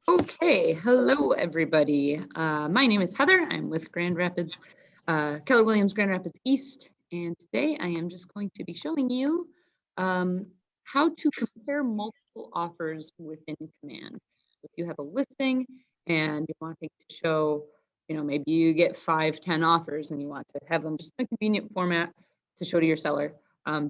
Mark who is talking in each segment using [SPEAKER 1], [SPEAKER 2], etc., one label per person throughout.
[SPEAKER 1] Okay, hello everybody. My name is Heather. I'm with Grand Rapids, Keller Williams Grand Rapids East, and today I am just going to be showing you how to compare multiple offers within Command. If you have a listing and you want things to show, maybe you get 5-10 offers and you want to have them just in a convenient format to show to your seller,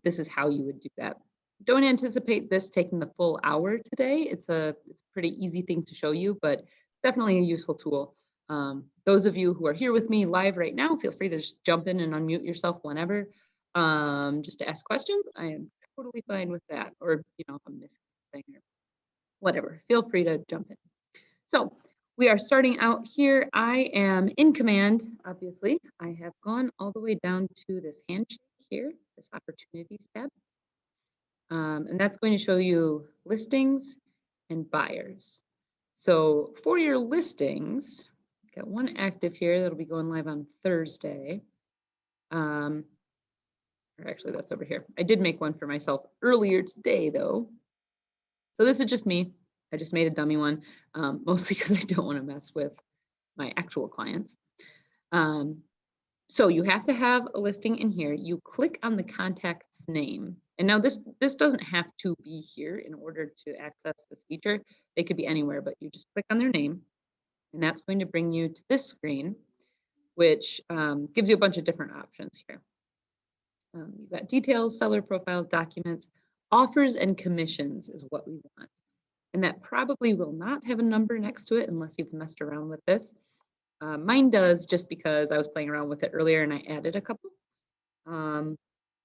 [SPEAKER 1] this is how you would do that. Don't anticipate this taking the full hour today. It's a pretty easy thing to show you, but definitely a useful tool. Those of you who are here with me live right now, feel free to just jump in and unmute yourself whenever, just to ask questions. I am totally fine with that. Or, if I'm missing something or whatever, feel free to jump in. So we are starting out here. I am in Command, obviously. I have gone all the way down to this handshake here, this Opportunities tab. And that's going to show you listings and buyers. So for your listings, I've got one active here that'll be going live on Thursday. Or actually, that's over here. I did make one for myself earlier today, though. So this is just me. I just made a dummy one, mostly because I don't want to mess with my actual clients. So you have to have a listing in here. You click on the contact's name. And now this doesn't have to be here in order to access this feature. They could be anywhere, but you just click on their name. And that's going to bring you to this screen, which gives you a bunch of different options here. You've got details, seller profile, documents, offers, and commissions is what we want. And that probably will not have a number next to it unless you've messed around with this. Mine does, just because I was playing around with it earlier and I added a couple. I'm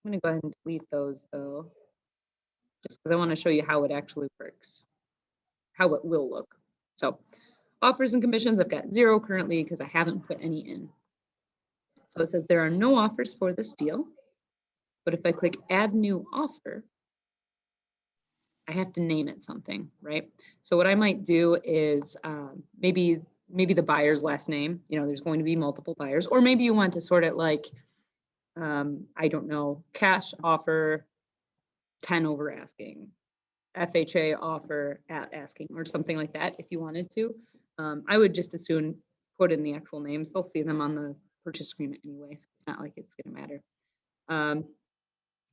[SPEAKER 1] going to go ahead and delete those though, just because I want to show you how it actually works, how it will look. So offers and commissions, I've got 0 currently because I haven't put any in. So it says there are no offers for this deal, but if I click add new offer, I have to name it something, right? So what I might do is maybe the buyer's last name, there's going to be multiple buyers, or maybe you want to sort it like, I don't know, cash offer 10 over asking, FHA offer at asking, or something like that if you wanted to. I would just as soon put in the actual names. They'll see them on the purchase agreement anyway, so it's not like it's going to matter.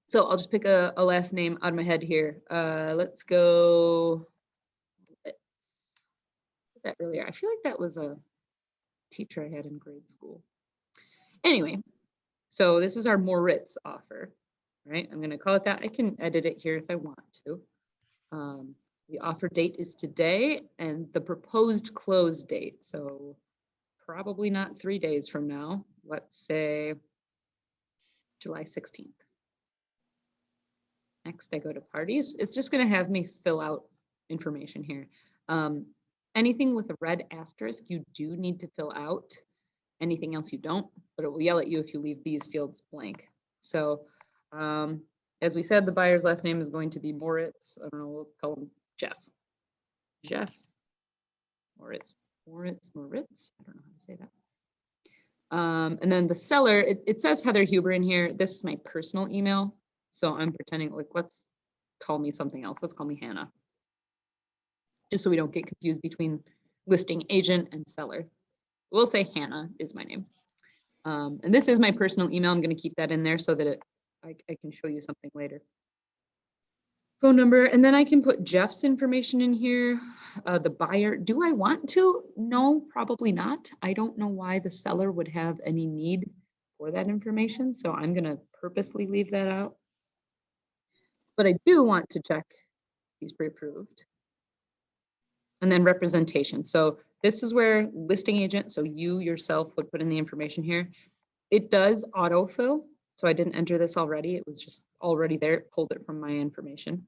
[SPEAKER 1] So I'll just pick a last name out of my head here. Let's go. That earlier. I feel like that was a teacher I had in grade school. Anyway, so this is our Moritz offer, right? I'm going to call it that. I can edit it here if I want to. The offer date is today and the proposed close date. So probably not 3 days from now. Let's say July 16th. Next, I go to parties. It's just going to have me fill out information here. Anything with a red asterisk, you do need to fill out. Anything else you don't, but it will yell at you if you leave these fields blank. So as we said, the buyer's last name is going to be Moritz. I don't know, we'll call him Jeff. Jeff Moritz. Moritz. I don't know how to say that. And then the seller, it says Heather Huber in here. This is my personal email. So I'm pretending like, let's call me something else. Let's call me Hannah. Just so we don't get confused between listing agent and seller. We'll say Hannah is my name. And this is my personal email. I'm going to keep that in there so that I can show you something later. Phone number, and then I can put Jeff's information in here. The buyer, do I want to? No, probably not. I don't know why the seller would have any need for that information, so I'm going to purposely leave that out. But I do want to check he's pre-approved. And then representation. So this is where listing agent, so you yourself would put in the information here. It does autofill, so I didn't enter this already. It was just already there. It pulled it from my information.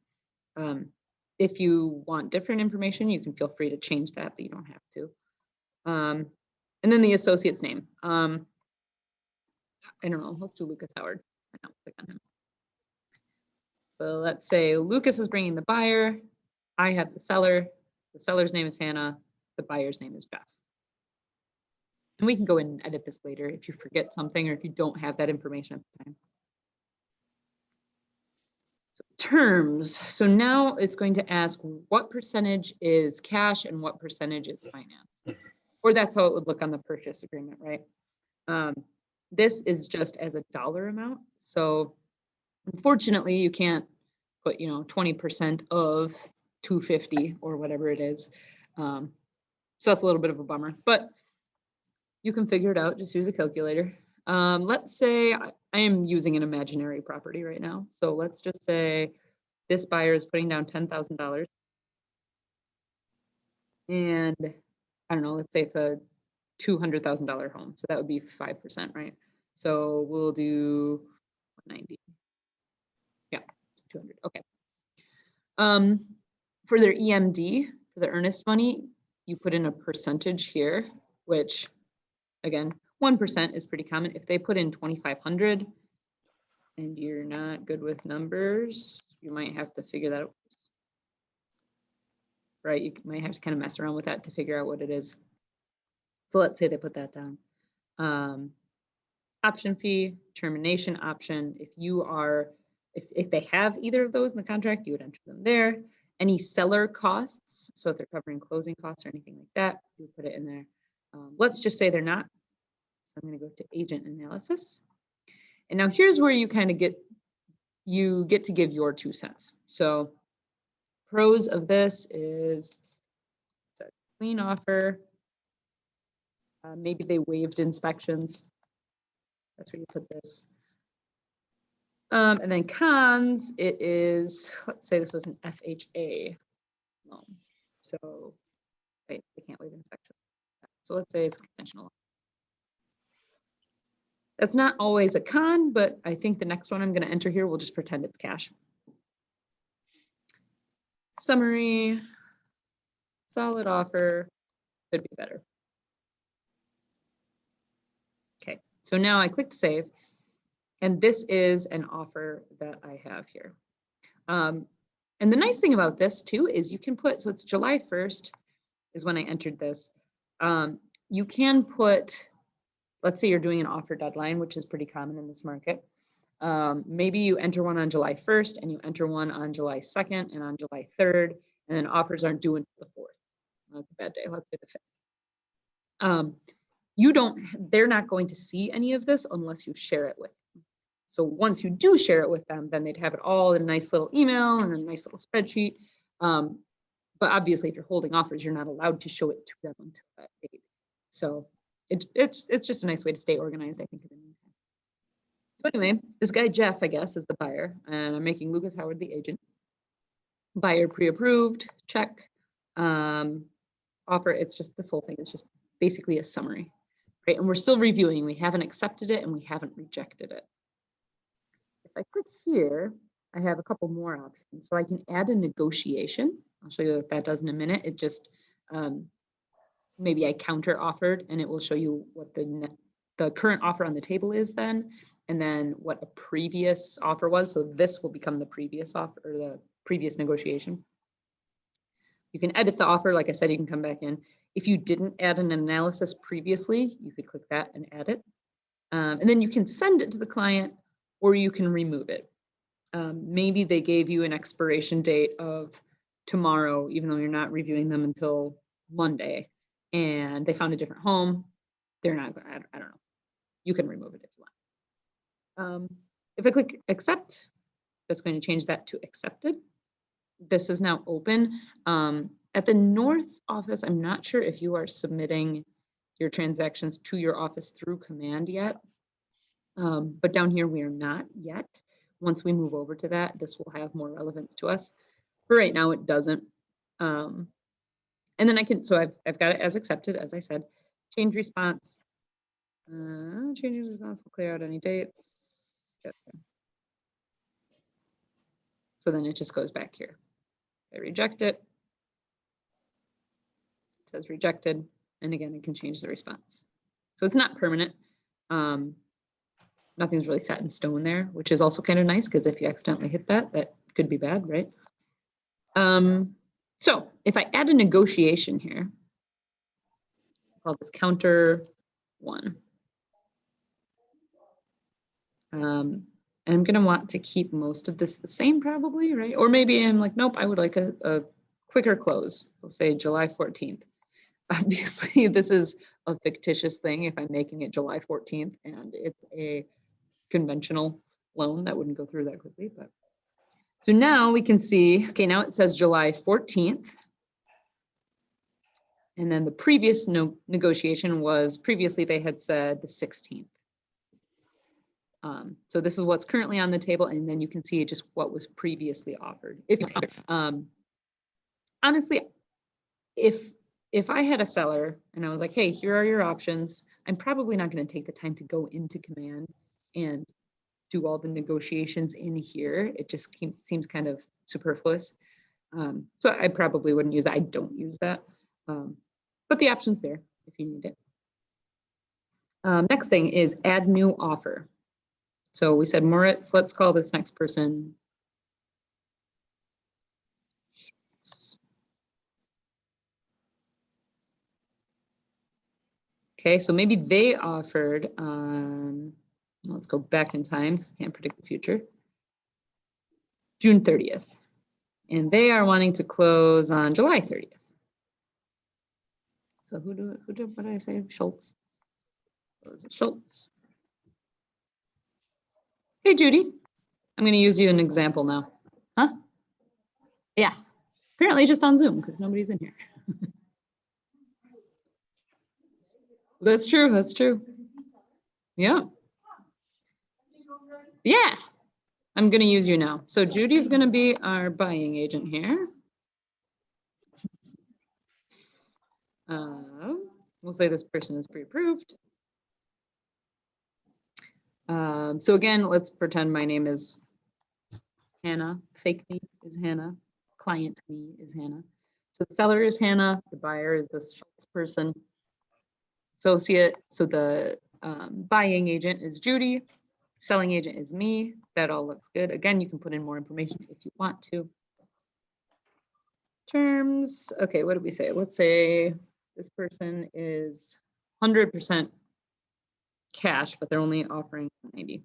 [SPEAKER 1] If you want different information, you can feel free to change that, but you don't have to. And then the associate's name. I don't know. Let's do Lucas Howard. I know, click on him. So let's say Lucas is bringing the buyer. I have the seller. The seller's name is Hannah. The buyer's name is Jeff. And we can go in and edit this later if you forget something or if you don't have that information at the time. So terms. So now it's going to ask what percentage is cash and what percentage is finance. Or that's how it would look on the purchase agreement, right? This is just as a dollar amount. So unfortunately, you can't put, 20% of 250 or whatever it is. So that's a little bit of a bummer, but you can figure it out. Just use a calculator. Let's say I am using an imaginary property right now. So let's just say this buyer is putting down $10,000. And I don't know, let's say it's a $200,000 home. So that would be 5%, right? So we'll do 190. Yeah, 200. Okay. For their EMD, for the earnest money, you put in a percentage here, which again, 1% is pretty common. If they put in 2,500 and you're not good with numbers, you might have to figure that out. Right? You might have to kind of mess around with that to figure out what it is. So let's say they put that down. Option fee, termination option. If they have either of those in the contract, you would enter them there. Any seller costs, so if they're covering closing costs or anything like that, you would put it in there. Let's just say they're not. So I'm going to go to agent analysis. And now here's where you kind of get to give your 2 cents. So pros of this is it's a clean offer. Maybe they waived inspections. That's where you put this. And then cons, it is, let's say this was an FHA loan. So, right, they can't waive inspection. So let's say it's conventional. That's not always a con, but I think the next one I'm going to enter here, we'll just pretend it's cash. Summary, solid offer, could be better. Okay, so now I clicked save, and this is an offer that I have here. And the nice thing about this too is you can put, so it's July 1st is when I entered this. You can put, let's say you're doing an offer deadline, which is pretty common in this market. Maybe you enter one on July 1st and you enter one on July 2nd and on July 3rd, and then offers aren't due until the 4th. That's a bad day, let's say the 5th. They're not going to see any of this unless you share it with them. So once you do share it with them, then they'd have it all in a nice little email and a nice little spreadsheet. But obviously, if you're holding offers, you're not allowed to show it to them until that date. So it's just a nice way to stay organized, I think. So anyway, this guy Jeff, I guess, is the buyer, and I'm making Lucas Howard the agent. Buyer pre-approved, check. Offer, it's just this whole thing. It's just basically a summary, right? And we're still reviewing. We haven't accepted it and we haven't rejected it. If I click here, I have a couple more options. So I can add a negotiation. I'll show you what that does in a minute. It just, maybe I counter offered, and it will show you what the current offer on the table is then, and then what a previous offer was. So this will become the previous offer or the previous negotiation. You can edit the offer. Like I said, you can come back in. If you didn't add an analysis previously, you could click that and add it. And then you can send it to the client, or you can remove it. Maybe they gave you an expiration date of tomorrow, even though you're not reviewing them until Monday, and they found a different home. They're not, I don't know. You can remove it if you want. If I click accept, that's going to change that to accepted. This is now open. At the North office, I'm not sure if you are submitting your transactions to your office through Command yet. But down here, we are not yet. Once we move over to that, this will have more relevance to us. For right now, it doesn't. And then I can, so I've got it as accepted, as I said. Change response. Change response will clear out any dates. Okay. So then it just goes back here. I reject it. It says rejected. And again, it can change the response. So it's not permanent. Nothing's really set in stone there, which is also kind of nice, because if you accidentally hit that, that could be bad, right? So if I add a negotiation here, I'll call this counter 1. And And I'm gonna want to keep most of this the same probably, right? Or maybe I'm like, nope, I would like a quicker close. We'll say July 14th. Obviously, this is a fictitious thing if I'm making it July 14th and it's a conventional loan that wouldn't go through that quickly. But so now we can see, okay, now it says July 14th. And then the previous negotiation was previously they had said the 16th. So this is what's currently on the table, and then you can see just what was previously offered. Honestly, if I had a seller and I was like, hey, here are your options, I'm probably not going to take the time to go into Command and do all the negotiations in here. It just seems kind of superfluous. So I probably wouldn't use that. I don't use that. But the option's there if you need it. Next thing is add new offer. So we said, Moritz, let's call this next person. Okay, so maybe they offered on, let's go back in time because I can't predict the future, June 30th. And they are wanting to close on July 30th. So what did I say? Schultz. What was it? Schultz. Hey, Judy. I'm going to use you an example now. Huh? Yeah. Apparently just on Zoom because nobody's in here. That's true. That's true. Yeah. Yeah. I'm going to use you now. So Judy's going to be our buying agent here. We'll say this person is pre-approved. So again, let's pretend my name is Hannah. Fake me is Hannah. Client me is Hannah. So the seller is Hannah. The buyer is this Schultz person. Associate. So the buying agent is Judy. Selling agent is me. That all looks good. Again, you can put in more information if you want to. Terms. Okay, what did we say? Let's say this person is 100% cash, but they're only offering 90.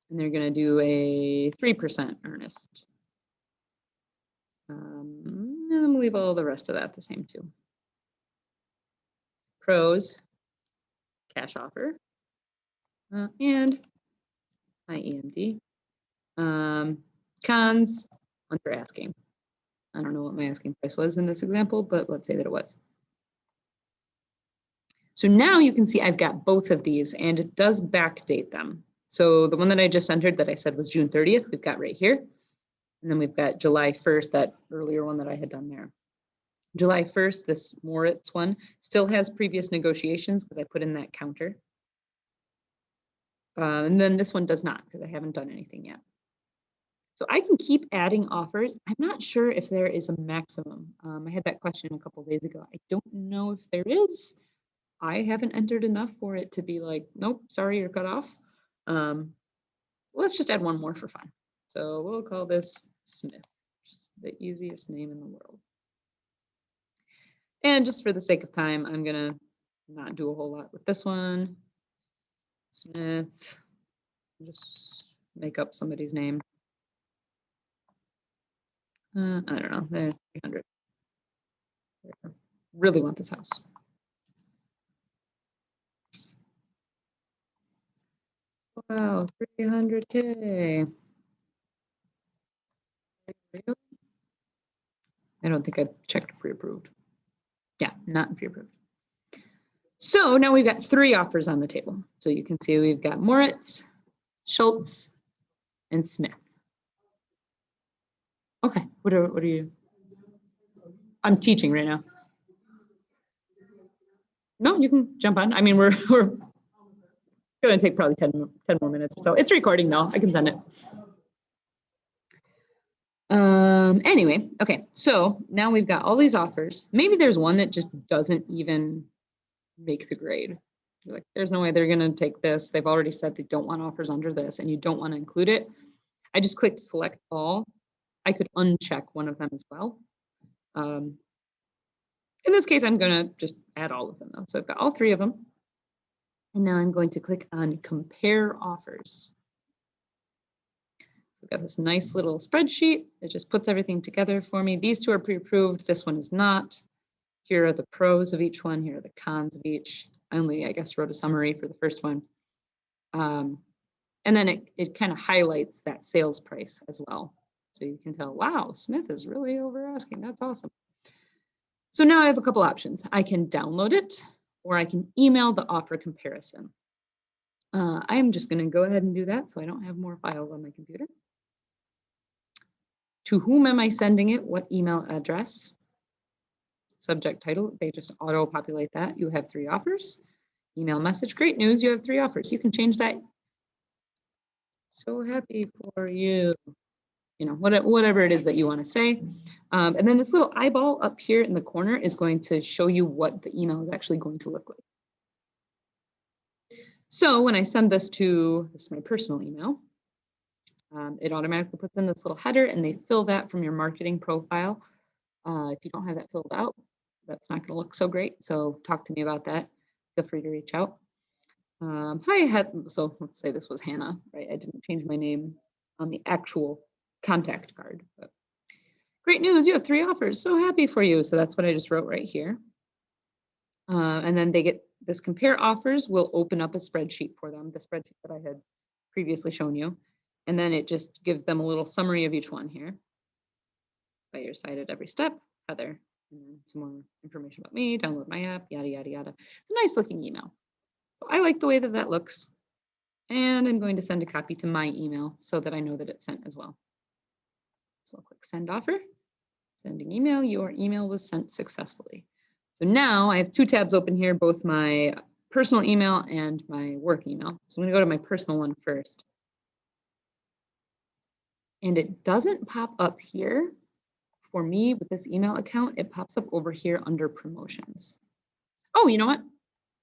[SPEAKER 1] And they're going to do a 3% earnest. And I'm going to leave all the rest of that the same too. Pros, cash offer, and my EMD. Cons, under asking. I don't know what my asking price was in this example, but let's say that it was. So now you can see I've got both of these and it does backdate them. So the one that I just entered that I said was June 30th, we've got right here. And then we've got July 1st, that earlier one that I had done there. July 1st, this Moritz one still has previous negotiations because I put in that counter. And then this one does not because I haven't done anything yet. So I can keep adding offers. I'm not sure if there is a maximum. I had that question a couple of days ago. I don't know if there is. I haven't entered enough for it to be like, nope, sorry, you're cut off. Let's just add one more for fun. So we'll call this Smith, just the easiest name in the world. And just for the sake of time, I'm gonna not do a whole lot with this one. Smith, just make up somebody's name. I don't know, they're 300. Really want this house. Wow, 300K. I don't think I checked pre-approved. Yeah, not pre-approved. So now we've got 3 offers on the table. So you can see we've got Moritz, Schultz, and Smith. Okay, what are you? I'm teaching right now. No, you can jump on. I mean, we're gonna take probably 10 more minutes or so. It's recording though, I can send it. Anyway, okay, so now we've got all these offers. Maybe there's one that just doesn't even make the grade. You're like, there's no way they're gonna take this. They've already said they don't want offers under this and you don't want to include it. I just clicked select all. I could uncheck one of them as well. In this case, I'm gonna just add all of them though. So I've got all 3 of them. And now I'm going to click on compare offers. We've got this nice little spreadsheet. It just puts everything together for me. These two are pre-approved. This one is not. Here are the pros of each one. Here are the cons of each. I only, I guess, wrote a summary for the first one. And then it kind of highlights that sales price as well. So you can tell, wow, Smith is really over asking. That's awesome. So now I have a couple options. I can download it, or I can email the offer comparison. I am just going to go ahead and do that so I don't have more files on my computer. To whom am I sending it? What email address? Subject title, they just auto-populate that. You have 3 offers. Email message, great news, you have 3 offers. You can change that. So happy for you. You know, whatever it is that you want to say. And then this little eyeball up here in the corner is going to show you what the email is actually going to look like. So when I send this is my personal email, it automatically puts in this little header and they fill that from your marketing profile. If you don't have that filled out, that's not going to look so great. So talk to me about that. Feel free to reach out. Hi, so let's say this was Hannah, right? I didn't change my name on the actual contact card. But great news, you have 3 offers. So happy for you. So that's what I just wrote right here. And then they get this compare offers will open up a spreadsheet for them, the spreadsheet that I had previously shown you. And then it just gives them a little summary of each one here. By your side at every step, Heather, and then some more information about me, download my app, yada, yada, yada. It's a nice looking email. So I like the way that that looks. And I'm going to send a copy to my email so that I know that it's sent as well. So I'll click send offer, sending email, your email was sent successfully. So now I have 2 tabs open here, both my personal email and my work email. So I'm gonna go to my personal one first. And it doesn't pop up here. For me, with this email account, it pops up over here under promotions. Oh, you know what?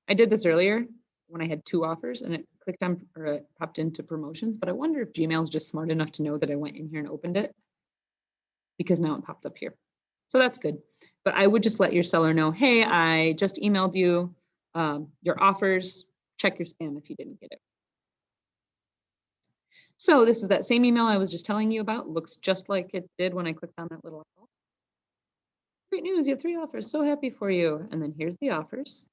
[SPEAKER 1] I did this earlier when I had 2 offers and it clicked on, or it popped into promotions, but I wonder if Gmail is just smart enough to know that I went in here and opened it, because now it popped up here. So that's good. But I would just let your seller know, hey, I just emailed you your offers, check your spam if you didn't get it. So this is that same email I was just telling you about. Looks just like it did when I clicked on that little icon. Great news, you have 3 offers, so happy for you. And then here's the offers.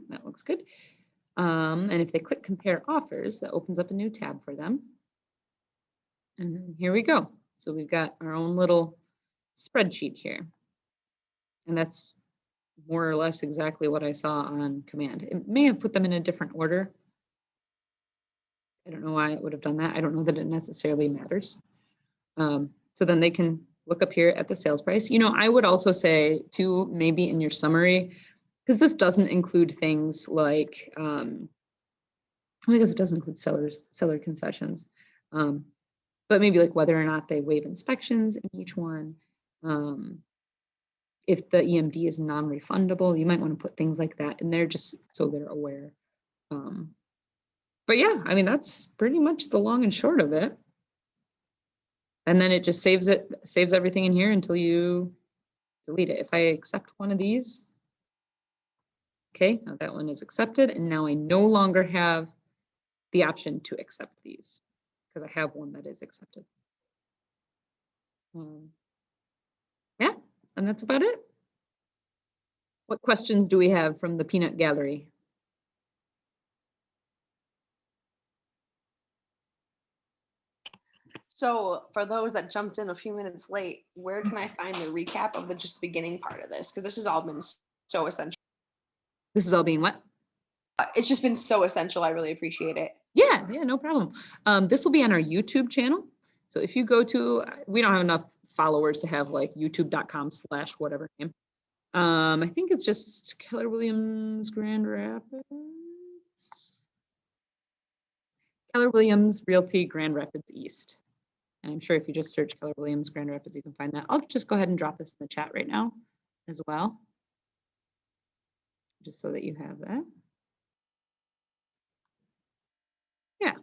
[SPEAKER 1] That looks good. And if they click compare offers, that opens up a new tab for them. And then here we go. So we've got our own little spreadsheet here. And that's more or less exactly what I saw on command. It may have put them in a different order. I don't know why it would have done that. I don't know that it necessarily matters. So then they can look up here at the sales price. You know, I would also say too, maybe in your summary, because this doesn't include things like, I guess it doesn't include seller concessions, but maybe like whether or not they waive inspections in each one. If the EMD is non-refundable, you might want to put things like that in there just so they're aware. But yeah, I mean, that's pretty much the long and short of it. And then it just saves everything in here until you delete it. If I accept one of these, okay, now that one is accepted. And now I no longer have the option to accept these because I have one that is accepted. Yeah, and that's about it. What questions do we have from the peanut gallery?
[SPEAKER 2] So for those that jumped in a few minutes late, where can I find the recap of just the beginning part of this? Because this has all been so essential.
[SPEAKER 1] This is all being what?
[SPEAKER 2] It's just been so essential. I really appreciate it.
[SPEAKER 1] Yeah, no problem. This will be on our YouTube channel. So if you go to, we don't have enough followers to have like youtube.com/whatever name. I think it's just Keller Williams Grand Rapids. Keller Williams Realty Grand Rapids East. And I'm sure if you just search Keller Williams Grand Rapids, you can find that. I'll just go ahead and drop this in the chat right now as well, just so that you have that. Yeah.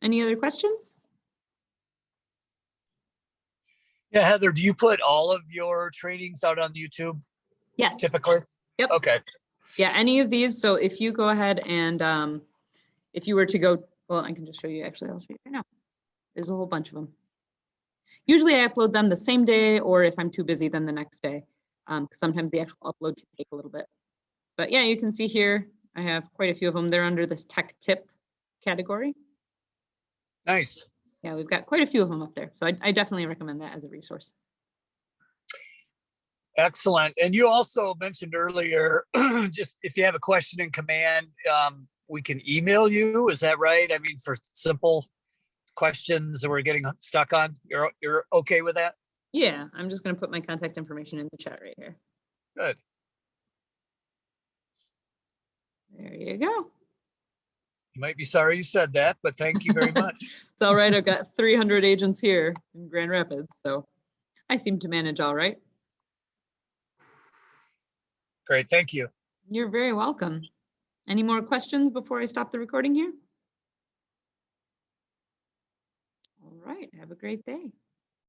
[SPEAKER 1] Any other questions?
[SPEAKER 3] Yeah, Heather, do you put all of your trainings out on YouTube?
[SPEAKER 1] Yes.
[SPEAKER 3] Typically?
[SPEAKER 1] Yep.
[SPEAKER 3] Okay.
[SPEAKER 1] Yeah, any of these. So if you go ahead and if you were to go, well, I can just show you. Actually, I'll show you right now. There's a whole bunch of them. Usually I upload them the same day, or if I'm too busy, then the next day. 'Cause sometimes the actual upload can take a little bit. But yeah, you can see here, I have quite a few of them. They're under this tech tip category.
[SPEAKER 3] Nice.
[SPEAKER 1] Yeah, we've got quite a few of them up there. So I definitely recommend that as a resource.
[SPEAKER 3] Excellent. And you also mentioned earlier, just if you have a question in command, we can email you. Is that right? I mean, for simple questions that we're getting stuck on, you're okay with that?
[SPEAKER 1] Yeah, I'm just going to put my contact information in the chat right here.
[SPEAKER 3] Good.
[SPEAKER 1] There you go.
[SPEAKER 3] You might be sorry you said that, but thank you very much.
[SPEAKER 1] It's all right. I've got 300 agents here in Grand Rapids, so I seem to manage all right.
[SPEAKER 3] Great. Thank you.
[SPEAKER 1] You're very welcome. Any more questions before I stop the recording here? All right. Have a great day.